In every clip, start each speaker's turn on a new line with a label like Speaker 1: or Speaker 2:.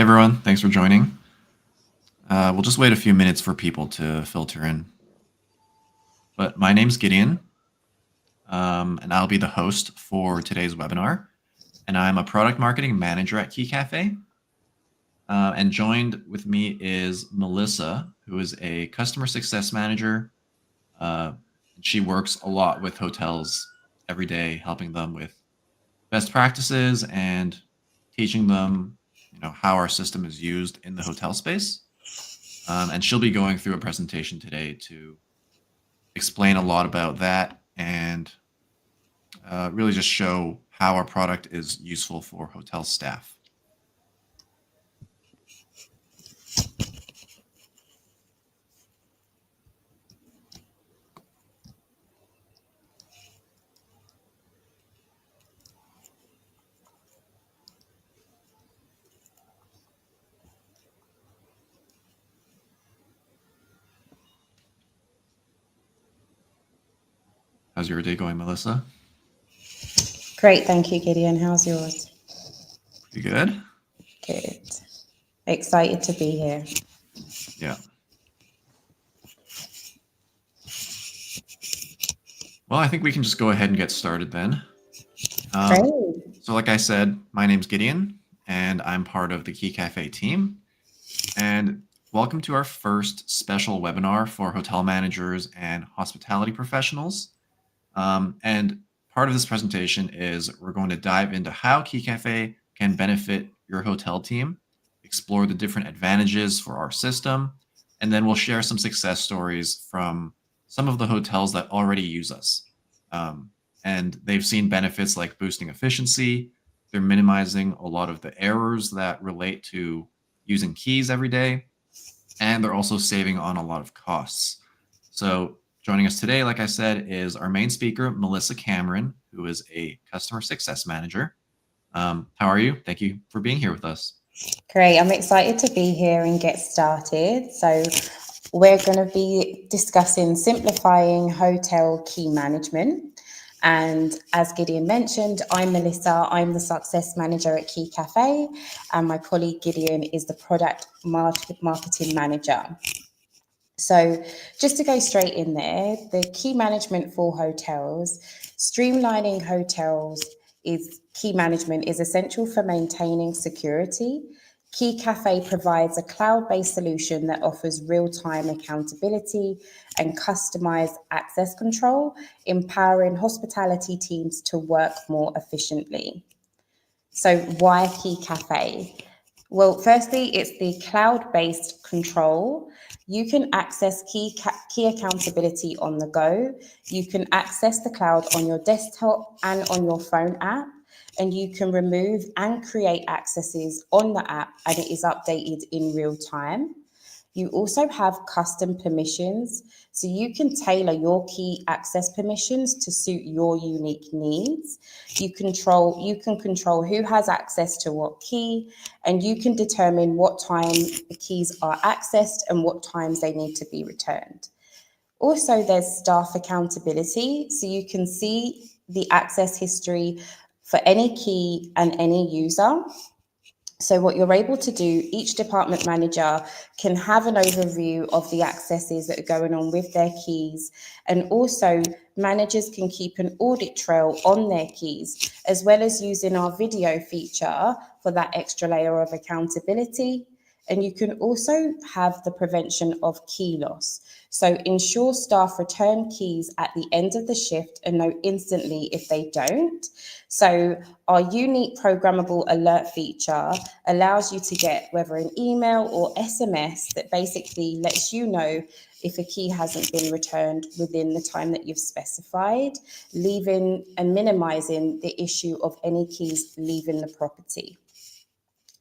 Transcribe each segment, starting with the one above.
Speaker 1: everyone, thanks for joining. We'll just wait a few minutes for people to filter in. But my name's Gideon, and I'll be the host for today's webinar. And I'm a product marketing manager at Keycafe. And joined with me is Melissa, who is a customer success manager. She works a lot with hotels every day, helping them with best practices and teaching them how our system is used in the hotel space. And she'll be going through a presentation today to explain a lot about that and really just show how our product is useful for hotel staff. How's your day going, Melissa?
Speaker 2: Great, thank you, Gideon. How's yours?
Speaker 1: Pretty good.
Speaker 2: Good. Excited to be here.
Speaker 1: Yeah. Well, I think we can just go ahead and get started then.
Speaker 2: Great.
Speaker 1: So like I said, my name's Gideon, and I'm part of the Keycafe team. And welcome to our first special webinar for hotel managers and hospitality professionals. And part of this presentation is we're going to dive into how Keycafe can benefit your hotel team, explore the different advantages for our system, and then we'll share some success stories from some of the hotels that already use us. And they've seen benefits like boosting efficiency. They're minimizing a lot of the errors that relate to using keys every day, and they're also saving on a lot of costs. So joining us today, like I said, is our main speaker, Melissa Cameron, who is a customer success manager. How are you? Thank you for being here with us.
Speaker 2: Great. I'm excited to be here and get started. So we're going to be discussing simplifying hotel key management. And as Gideon mentioned, I'm Melissa. I'm the success manager at Keycafe, and my colleague Gideon is the product marketing manager. So just to go straight in there, the key management for hotels, streamlining hotels key management is essential for maintaining security. Keycafe provides a cloud-based solution that offers real-time accountability and customized access control, empowering hospitality teams to work more efficiently. So why Keycafe? Well, firstly, it's the cloud-based control. You can access key accountability on the go. You can access the cloud on your desktop and on your phone app, and you can remove and create accesses on the app, and it is updated in real time. You also have custom permissions, so you can tailor your key access permissions to suit your unique needs. You can control who has access to what key, and you can determine what time the keys are accessed and what times they need to be returned. Also, there's staff accountability, so you can see the access history for any key and any user. So what you're able to do, each department manager can have an overview of the accesses that are going on with their keys. And also managers can keep an audit trail on their keys, as well as using our video feature for that extra layer of accountability. And you can also have the prevention of key loss. So ensure staff return keys at the end of the shift and know instantly if they don't. So our unique programmable alert feature allows you to get whether an email or SMS that basically lets you know if a key hasn't been returned within the time that you've specified, leaving and minimizing the issue of any keys leaving the property.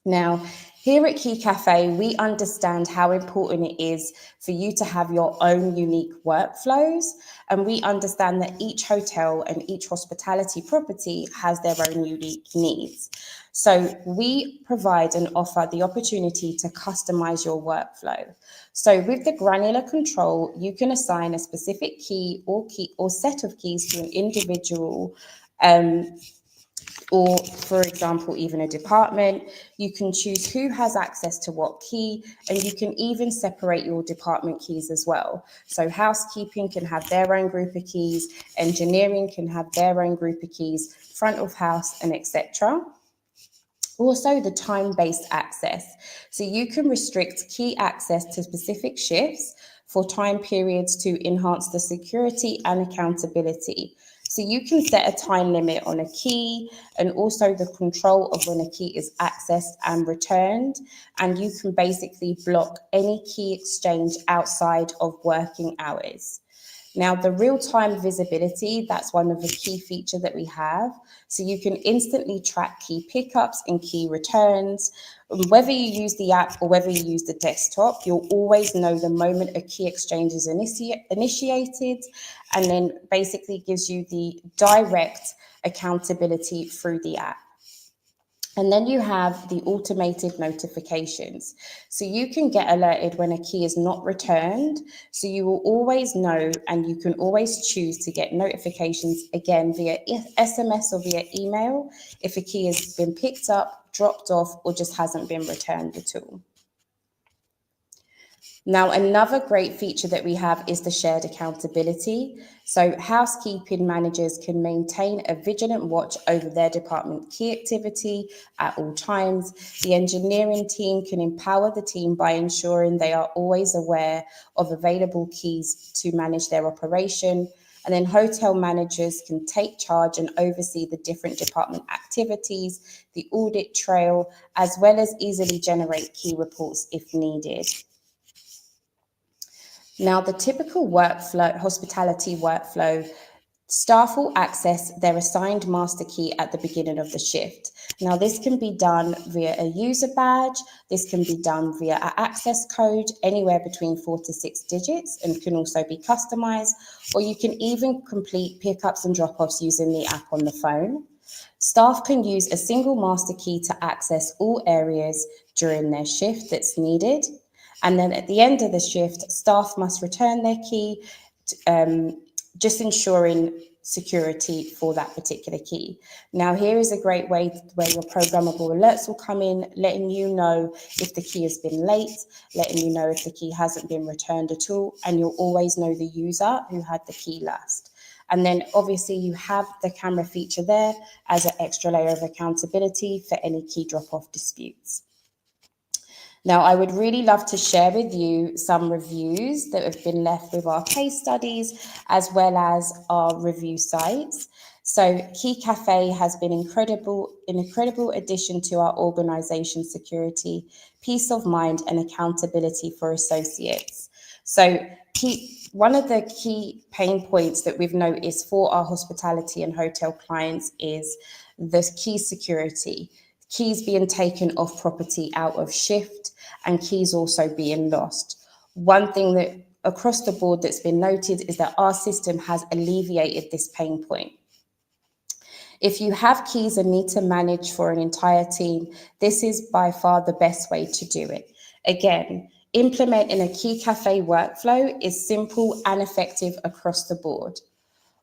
Speaker 2: Now, here at Keycafe, we understand how important it is for you to have your own unique workflows, and we understand that each hotel and each hospitality property has their own unique needs. So we provide and offer the opportunity to customize your workflow. So with the granular control, you can assign a specific key or set of keys to an individual or for example, even a department. You can choose who has access to what key, and you can even separate your department keys as well. So housekeeping can have their own group of keys, engineering can have their own group of keys, front of house, and etc. Also, the time-based access. So you can restrict key access to specific shifts for time periods to enhance the security and accountability. So you can set a time limit on a key, and also the control of when a key is accessed and returned. And you can basically block any key exchange outside of working hours. Now, the real-time visibility, that's one of the key features that we have. So you can instantly track key pickups and key returns. Whether you use the app or whether you use the desktop, you'll always know the moment a key exchange is initiated, and then basically gives you the direct accountability through the app. And then you have the automated notifications. So you can get alerted when a key is not returned. So you will always know, and you can always choose to get notifications again via SMS or via email if a key has been picked up, dropped off, or just hasn't been returned at all. Now, another great feature that we have is the shared accountability. So housekeeping managers can maintain a vigilant watch over their department key activity at all times. The engineering team can empower the team by ensuring they are always aware of available keys to manage their operation. And then hotel managers can take charge and oversee the different department activities, the audit trail, as well as easily generate key reports if needed. Now, the typical workflow, hospitality workflow, staff will access their assigned master key at the beginning of the shift. Now, this can be done via a user badge. This can be done via an access code, anywhere between 4 to 6 digits, and can also be customized. Or you can even complete pickups and drop-offs using the app on the phone. Staff can use a single master key to access all areas during their shift that's needed. And then at the end of the shift, staff must return their key, just ensuring security for that particular key. Now, here is a great way where your programmable alerts will come in, letting you know if the key has been late, letting you know if the key hasn't been returned at all, and you'll always know the user who had the key last. And then obviously you have the camera feature there as an extra layer of accountability for any key drop-off disputes. Now, I would really love to share with you some reviews that have been left with our case studies, as well as our review sites. So Keycafe has been an incredible addition to our organization security, peace of mind, and accountability for associates. So one of the key pain points that we've noticed for our hospitality and hotel clients is the key security. Keys being taken off property out of shift, and keys also being lost. One thing that across the board that's been noted is that our system has alleviated this pain point. If you have keys and need to manage for an entire team, this is by far the best way to do it. Again, implementing a Keycafe workflow is simple and effective across the board.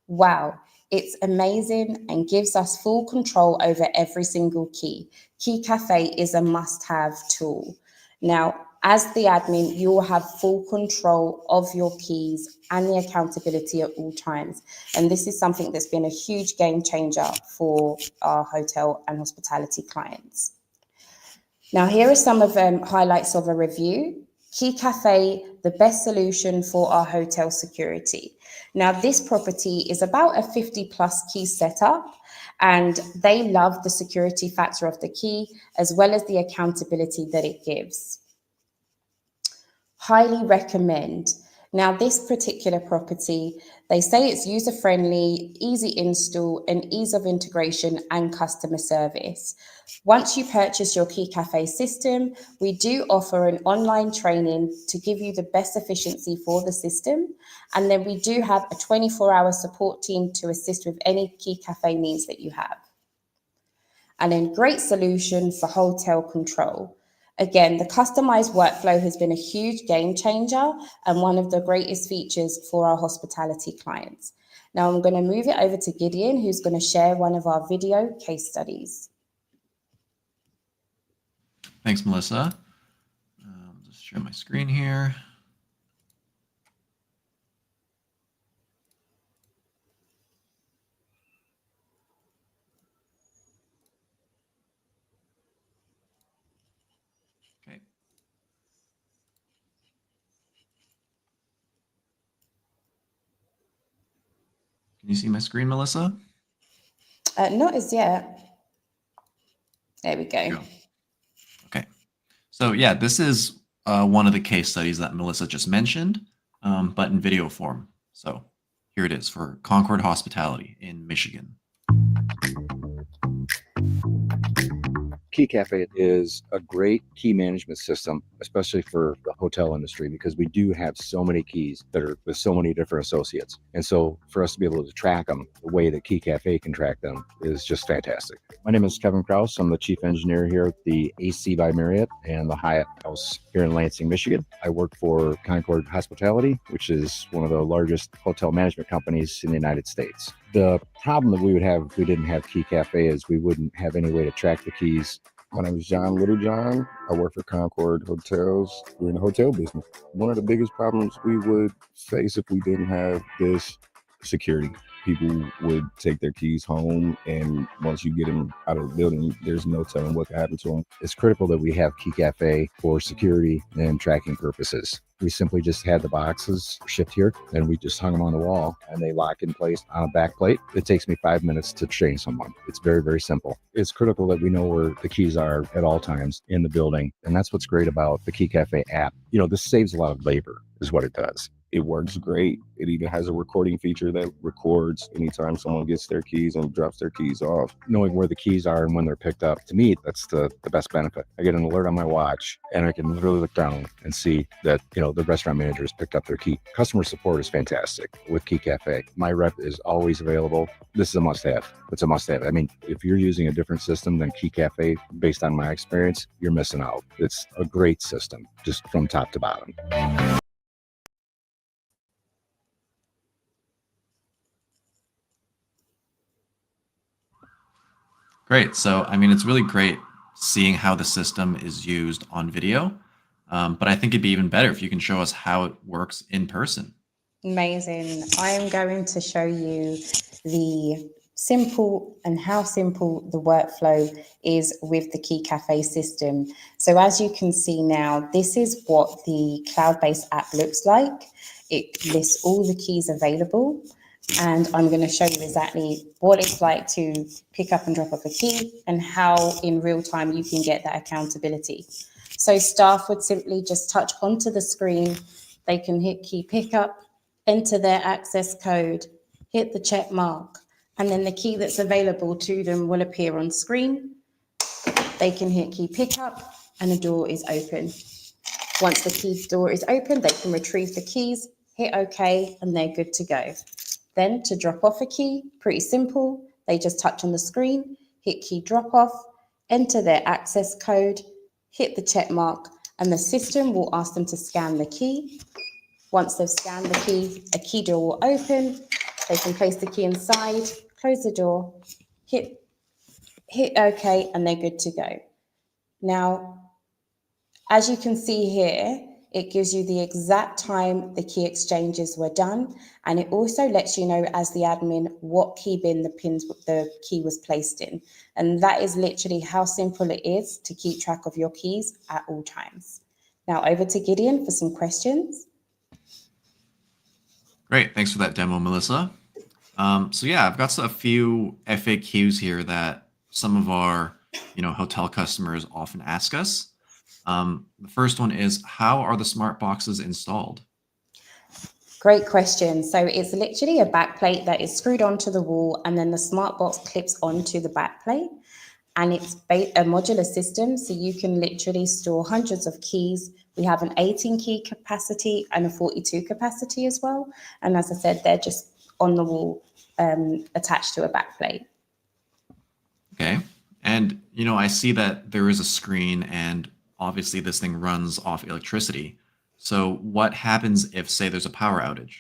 Speaker 2: Wow, it's amazing and gives us full control over every single key. Keycafe is a must-have tool. Now, as the admin, you will have full control of your keys and the accountability at all times. And this is something that's been a huge game changer for our hotel and hospitality clients. Now, here are some of highlights of a review. Keycafe, the best solution for our hotel security. Now, this property is about a 50 plus key setup, and they love the security factor of the key, as well as the accountability that it gives. Highly recommend. Now, this particular property, they say it's user-friendly, easy install, and ease of integration and customer service. Once you purchase your Keycafe system, we do offer an online training to give you the best efficiency for the system. And then we do have a 24-hour support team to assist with any Keycafe needs that you have. And then great solution for hotel control. Again, the customized workflow has been a huge game changer and one of the greatest features for our hospitality clients. Now I'm going to move it over to Gideon, who's going to share one of our video case studies.
Speaker 1: Thanks, Melissa. I'll just share my screen here. Okay. Can you see my screen, Melissa?
Speaker 2: Not as yet. There we go.
Speaker 1: Okay. So yeah, this is one of the case studies that Melissa just mentioned, but in video form. So here it is for Concord Hospitality in Michigan.
Speaker 3: Keycafe is a great key management system, especially for the hotel industry, because we do have so many keys that are with so many different associates. And so for us to be able to track them the way that Keycafe can track them is just fantastic. My name is Kevin Krause. I'm the chief engineer here at the AC by Marriott and the Hyatt House here in Lansing, Michigan. I work for Concord Hospitality, which is one of the largest hotel management companies in the United States. The problem that we would have if we didn't have Keycafe is we wouldn't have any way to track the keys.
Speaker 4: My name is John Littlejohn. I work for Concord Hotels. We're in the hotel business. One of the biggest problems we would face if we didn't have this security. People would take their keys home, and once you get them out of the building, there's no telling what happened to them.
Speaker 3: It's critical that we have Keycafe for security and tracking purposes. We simply just had the boxes shipped here, and we just hung them on the wall, and they lock in place on a back plate. It takes me 5 minutes to train someone. It's very, very simple. It's critical that we know where the keys are at all times in the building, and that's what's great about the Keycafe app. You know, this saves a lot of labor, is what it does.
Speaker 4: It works great. It even has a recording feature that records anytime someone gets their keys and drops their keys off.
Speaker 3: Knowing where the keys are and when they're picked up, to me, that's the best benefit. I get an alert on my watch, and I can literally look down and see that, you know, the restaurant manager has picked up their key. Customer support is fantastic with Keycafe. My rep is always available. This is a must-have. It's a must-have. I mean, if you're using a different system than Keycafe, based on my experience, you're missing out. It's a great system, just from top to bottom.
Speaker 1: Great. So, I mean, it's really great seeing how the system is used on video, but I think it'd be even better if you can show us how it works in person.
Speaker 2: Amazing. I am going to show you the simple and how simple the workflow is with the Keycafe system. So as you can see now, this is what the cloud-based app looks like. It lists all the keys available. And I'm going to show you exactly what it's like to pick up and drop off a key and how in real time you can get that accountability. So staff would simply just touch onto the screen. They can hit key pickup, enter their access code, hit the check mark, and then the key that's available to them will appear on screen. They can hit key pickup and the door is open. Once the key door is open, they can retrieve the keys, hit OK, and they're good to go. Then to drop off a key, pretty simple. They just touch on the screen, hit key drop off, enter their access code, hit the check mark, and the system will ask them to scan the key. Once they've scanned the key, a key door will open. They can place the key inside, close the door, hit OK, and they're good to go. Now, as you can see here, it gives you the exact time the key exchanges were done, and it also lets you know as the admin what key bin the key was placed in. And that is literally how simple it is to keep track of your keys at all times. Now over to Gideon for some questions.
Speaker 1: Great, thanks for that demo, Melissa. So yeah, I've got a few FAQs here that some of our hotel customers often ask us. The first one is, how are the smart boxes installed?
Speaker 2: Great question. So it's literally a backplate that is screwed onto the wall, and then the smart box clips onto the backplate. And it's a modular system, so you can literally store hundreds of keys. We have an 18 key capacity and a 42 capacity as well. And as I said, they're just on the wall, attached to a backplate.
Speaker 1: Okay. And, I see that there is a screen, and obviously this thing runs off electricity. So what happens if, say, there's a power outage?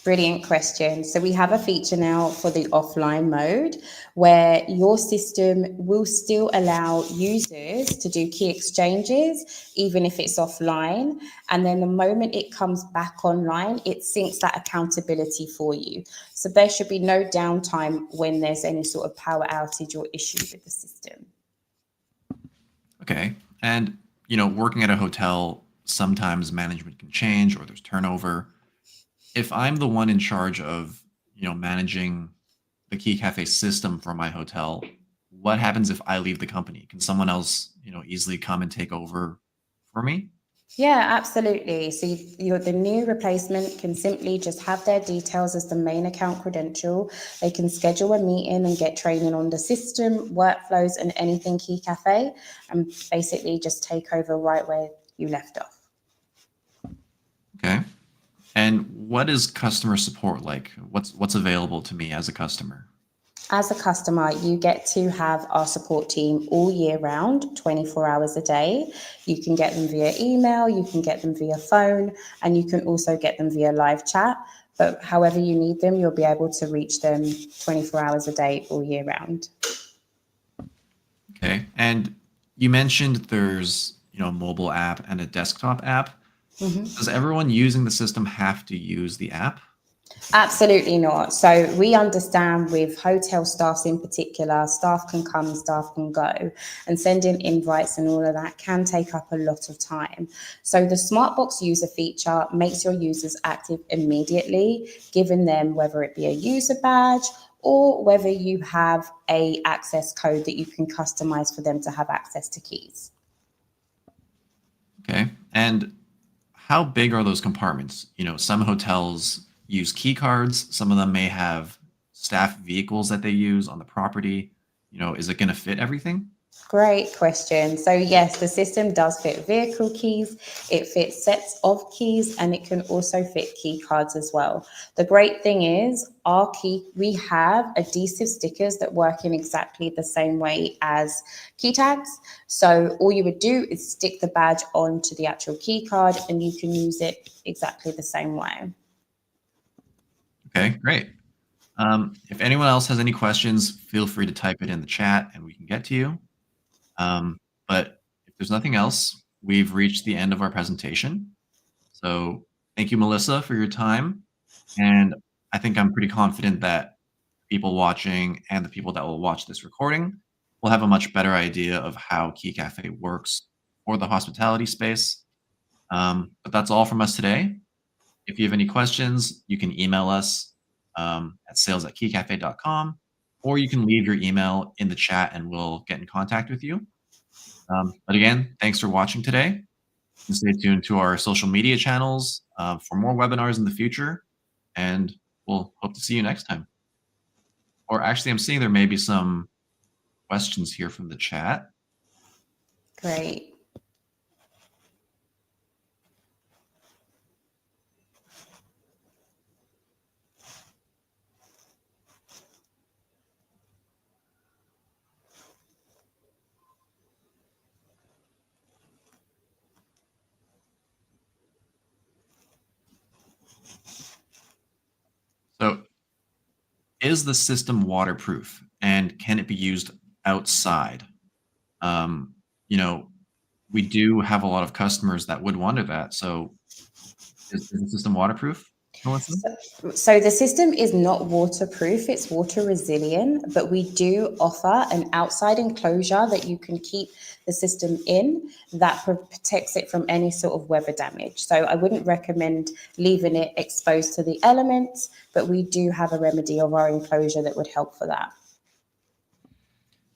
Speaker 2: Brilliant question. So we have a feature now for the offline mode where your system will still allow users to do key exchanges, even if it's offline. And then the moment it comes back online, it syncs that accountability for you. So there should be no downtime when there's any sort of power outage or issue with the system.
Speaker 1: Okay. And, working at a hotel, sometimes management can change or there's turnover. If I'm the one in charge of, managing the Key Cafe system for my hotel, what happens if I leave the company? Can someone else, easily come and take over for me?
Speaker 2: Yeah, absolutely. So the new replacement can simply just have their details as the main account credential. They can schedule a meeting and get training on the system, workflows, and anything Key Cafe, and basically just take over right where you left off.
Speaker 1: Okay. And what is customer support like? What's available to me as a customer?
Speaker 2: As a customer, you get to have our support team all year round, 24 hours a day. You can get them via email, you can get them via phone, and you can also get them via live chat. But however you need them, you'll be able to reach them 24 hours a day all year round.
Speaker 1: Okay. And you mentioned there's, a mobile app and a desktop app. Does everyone using the system have to use the app?
Speaker 2: Absolutely not. So we understand with hotel staffs in particular, staff can come, staff can go, and sending invites and all of that can take up a lot of time. So the Smartbox user feature makes your users active immediately, giving them whether it be a user badge or whether you have a access code that you can customize for them to have access to keys.
Speaker 1: Okay. And how big are those compartments? Some hotels use key cards. Some of them may have staff vehicles that they use on the property. Is it going to fit everything?
Speaker 2: Great question. So yes, the system does fit vehicle keys, it fits sets of keys, and it can also fit key cards as well. The great thing is we have adhesive stickers that work in exactly the same way as key tags. So all you would do is stick the badge onto the actual key card and you can use it exactly the same way.
Speaker 1: Okay, great. If anyone else has any questions, feel free to type it in the chat and we can get to you. But if there's nothing else, we've reached the end of our presentation. So thank you, Melissa, for your time. And I think I'm pretty confident that people watching and the people that will watch this recording will have a much better idea of how Key Cafe works for the hospitality space. But that's all from us today. If you have any questions, you can email us at sales@keycafe.com, or you can leave your email in the chat and we'll get in contact with you. But again, thanks for watching today. And stay tuned to our social media channels for more webinars in the future. And we'll hope to see you next time. Or actually, I'm seeing there may be some questions here from the chat.
Speaker 2: Great.
Speaker 1: So, is the system waterproof and can it be used outside? Um, you know, we do have a lot of customers that would wonder that. So, is the system waterproof, Melissa?
Speaker 2: So the system is not waterproof, it's water resilient, but we do offer an outside enclosure that you can keep the system in that protects it from any sort of weather damage. So I wouldn't recommend leaving it exposed to the elements, but we do have a remedy of our enclosure that would help for that.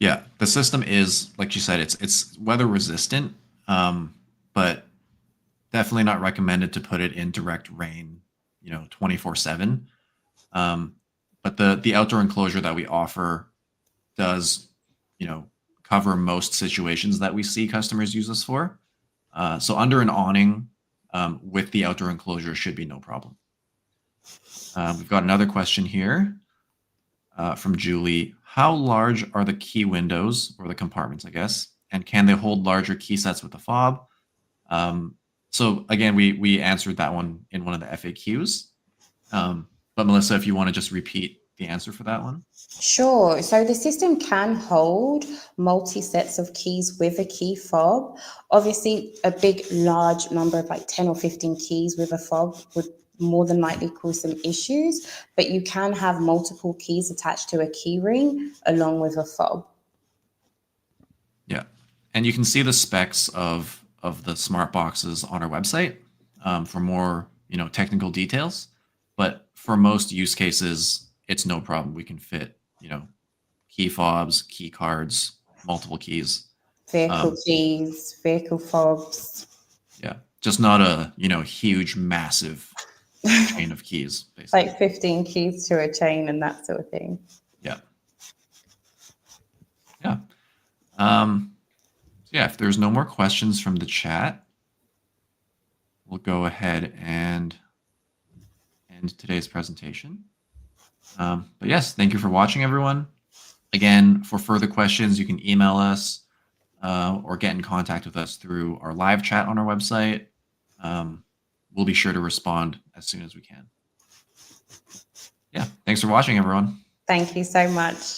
Speaker 1: Yeah, the system is, like you said, it's weather resistant, but definitely not recommended to put it in direct rain, 24/7. But the outdoor enclosure that we offer does, cover most situations that we see customers use this for. So under an awning with the outdoor enclosure should be no problem. We've got another question here from Julie. How large are the key windows or the compartments, I guess? And can they hold larger key sets with the fob? So again, we answered that one in one of the FAQs. But Melissa, if you want to just repeat the answer for that one.
Speaker 2: Sure. So the system can hold multi sets of keys with a key fob. Obviously, a big, large number of like 10 or 15 keys with a fob would more than likely cause some issues, but you can have multiple keys attached to a key ring along with a fob.
Speaker 1: Yeah. And you can see the specs of the smart boxes on our website for more, technical details. But for most use cases, it's no problem. We can fit, key fobs, key cards, multiple keys.
Speaker 2: Vehicle keys, vehicle fobs.
Speaker 1: Yeah. Just not a, huge, massive chain of keys, basically.
Speaker 2: Like 15 keys to a chain and that sort of thing.
Speaker 1: Yeah. Yeah. So yeah, if there's no more questions from the chat, we'll go ahead and end today's presentation. But yes, thank you for watching, everyone. Again, for further questions, you can email us or get in contact with us through our live chat on our website. We'll be sure to respond as soon as we can. Yeah, thanks for watching, everyone.
Speaker 2: Thank you so much.